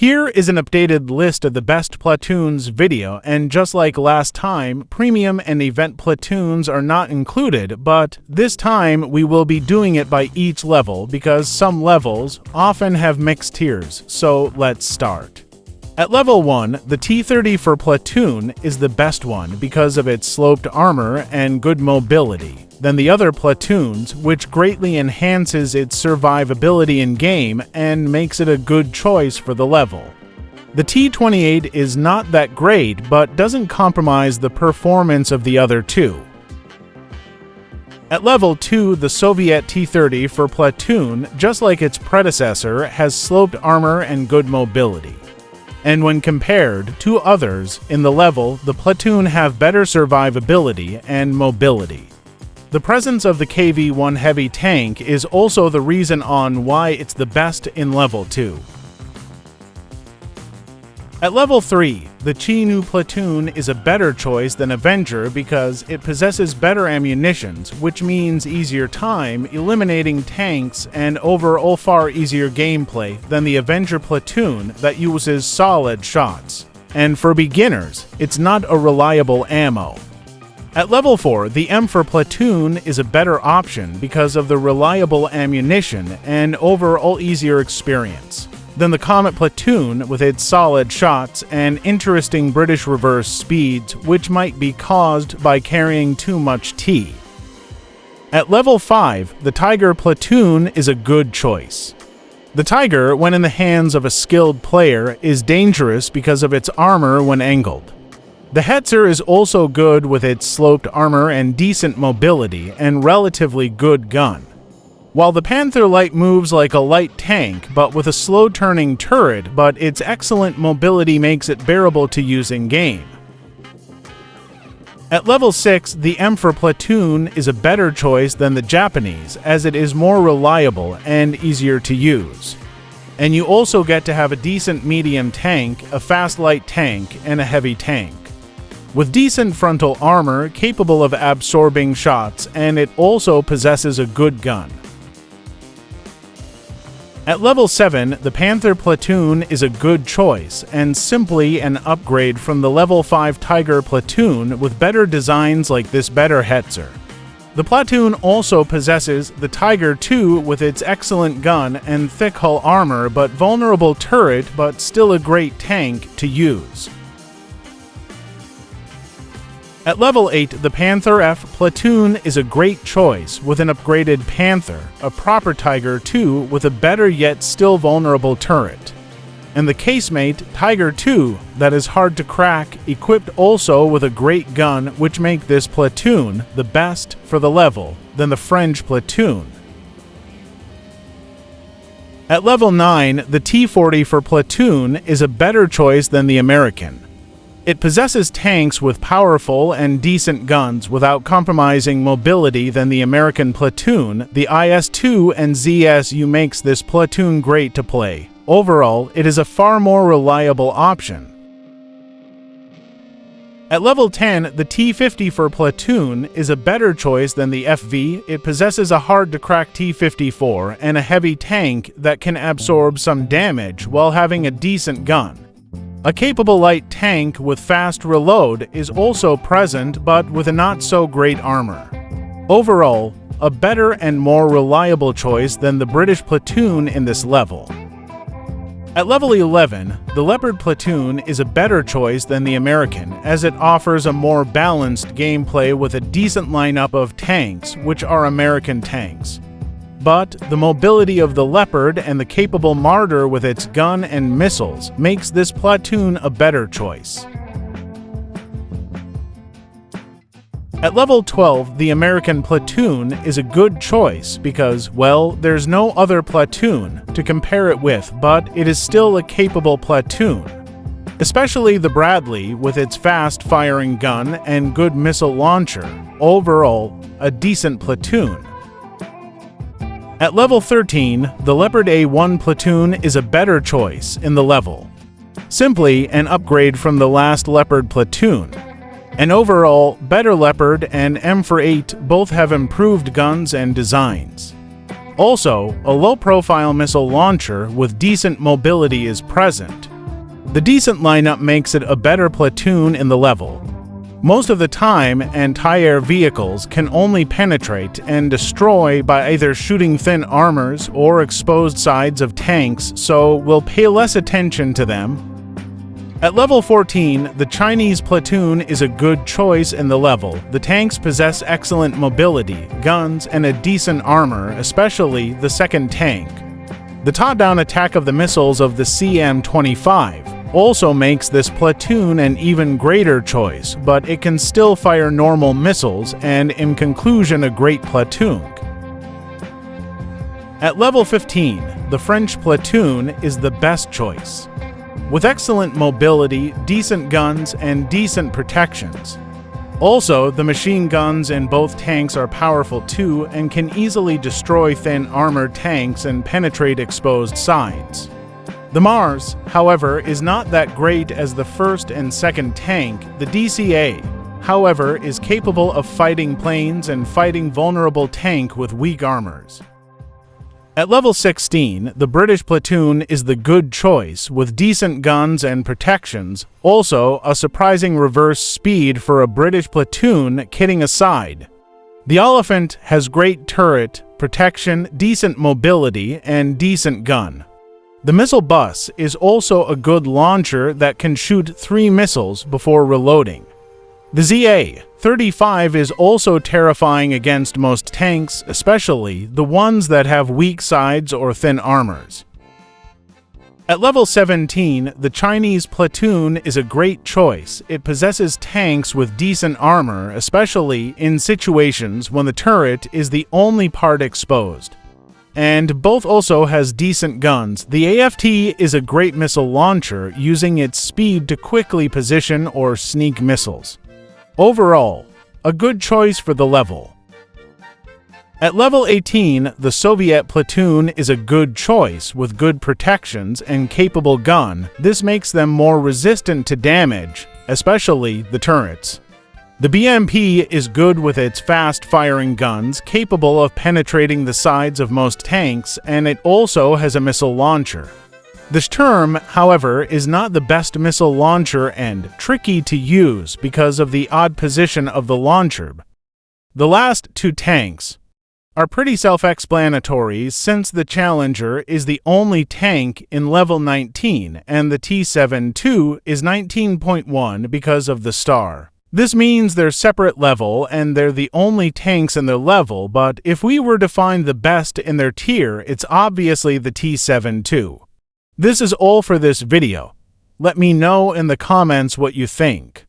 Here is an updated list of the best platoons video, and just like last time, premium and event platoons are not included, but this time we will be doing it by each level because some levels often have mixed tiers, so let's start. At level 1, the T-30 for platoon is the best one because of its sloped armor and good mobility than the other platoons, which greatly enhances its survivability in-game and makes it a good choice for the level. The T-28 is not that great, but doesn't compromise the performance of the other two. At level 2, the Soviet T-30 for platoon, just like its predecessor, has sloped armor and good mobility. And when compared to others in the level, the platoon have better survivability and mobility. The presence of the KV-1 heavy tank is also the reason on why it's the best in level 2. At level 3, the Chi-Nu platoon is a better choice than Avenger because it possesses better ammunitions, which means easier time eliminating tanks and overall far easier gameplay than the Avenger platoon that uses solid shots. And for beginners, it's not a reliable ammo. At level 4, the M for platoon is a better option because of the reliable ammunition and overall easier experience than the Comet platoon with its solid shots and interesting British reverse speeds, which might be caused by carrying too much T. At level 5, the Tiger platoon is a good choice. The Tiger, when in the hands of a skilled player, is dangerous because of its armor when angled. The Hetzer is also good with its sloped armor and decent mobility and relatively good gun. While the Panther Light moves like a light tank but with a slow-turning turret, but its excellent mobility makes it bearable to use in-game. At level 6, the M for platoon is a better choice than the Japanese as it is more reliable and easier to use. And you also get to have a decent medium tank, a fast light tank, and a heavy tank. With decent frontal armor capable of absorbing shots, and it also possesses a good gun. At level 7, the Panther platoon is a good choice, and simply an upgrade from the level 5 Tiger platoon with better designs like this better Hetzer. The platoon also possesses the Tiger II with its excellent gun and thick hull armor but vulnerable turret, but still a great tank to use. At level 8, the Panther F platoon is a great choice with an upgraded Panther, a proper Tiger II with a better yet still vulnerable turret. And the casemate Tiger II that is hard to crack, equipped also with a great gun, which make this platoon the best for the level than the French platoon. At level 9, the T-40 for platoon is a better choice than the American. It possesses tanks with powerful and decent guns without compromising mobility than the American platoon. The IS-2 and ZSU makes this platoon great to play. Overall, it is a far more reliable option. At level 10, the T-50 for platoon is a better choice than the FV. It possesses a hard-to-crack T-54 and a heavy tank that can absorb some damage while having a decent gun. A capable light tank with fast reload is also present, but with a not-so-great armor. Overall, a better and more reliable choice than the British platoon in this level. At level 11, the Leopard platoon is a better choice than the American, as it offers a more balanced gameplay with a decent lineup of tanks, which are American tanks. But the mobility of the Leopard and the capable Marder with its gun and missiles makes this platoon a better choice. At level 12, the American platoon is a good choice because, well, there's no other platoon to compare it with, but it is still a capable platoon. Especially the Bradley with its fast-firing gun and good missile launcher. Overall, a decent platoon. At level 13, the Leopard A1 platoon is a better choice in the level. Simply an upgrade from the last Leopard platoon. An overall better Leopard and M4A8 both have improved guns and designs. Also, a low-profile missile launcher with decent mobility is present, The decent lineup makes it a better platoon in the level. Most of the time, anti-air vehicles can only penetrate and destroy by either shooting thin armors or exposed sides of tanks, so we'll pay less attention to them. At level 14, the Chinese platoon is a good choice in the level. The tanks possess excellent mobility, guns, and a decent armor, especially the second tank. The top-down attack of the missiles of the CM-25 also makes this platoon an even greater choice, but it can still fire normal missiles and, in conclusion, a great platoon. At level 15, the French platoon is the best choice. With excellent mobility, decent guns, and decent protections. Also, the machine guns in both tanks are powerful too and can easily destroy thin armored tanks and penetrate exposed sides. The Mars, however, is not that great as the first and second tank. The DCA, however, is capable of fighting planes and fighting vulnerable tank with weak armors. At level 16, the British platoon is the good choice with decent guns and protections, also a surprising reverse speed for a British platoon, kidding aside. The Elephant has great turret, protection, decent mobility, and decent gun. The missile bus is also a good launcher that can shoot 3 missiles before reloading. The ZA-35 is also terrifying against most tanks, especially the ones that have weak sides or thin armors. At level 17, the Chinese platoon is a great choice. It possesses tanks with decent armor, especially in situations when the turret is the only part exposed. And both also has decent guns. The AFT is a great missile launcher, using its speed to quickly position or sneak missiles. Overall, a good choice for the level. At level 18, the Soviet platoon is a good choice with good protections and capable gun. This makes them more resistant to damage, especially the turrets. The BMP is good with its fast-firing guns, capable of penetrating the sides of most tanks, and it also has a missile launcher. The Sturm, however, is not the best missile launcher and tricky to use because of the odd position of the launcher. The last 2 tanks are pretty self-explanatory since the Challenger is the only tank in level 19 and the T-72 is 19.1 because of the star. This means they're separate level and they're the only tanks in their level, but if we were to find the best in their tier, it's obviously the T-72. This is all for this video. Let me know in the comments what you think.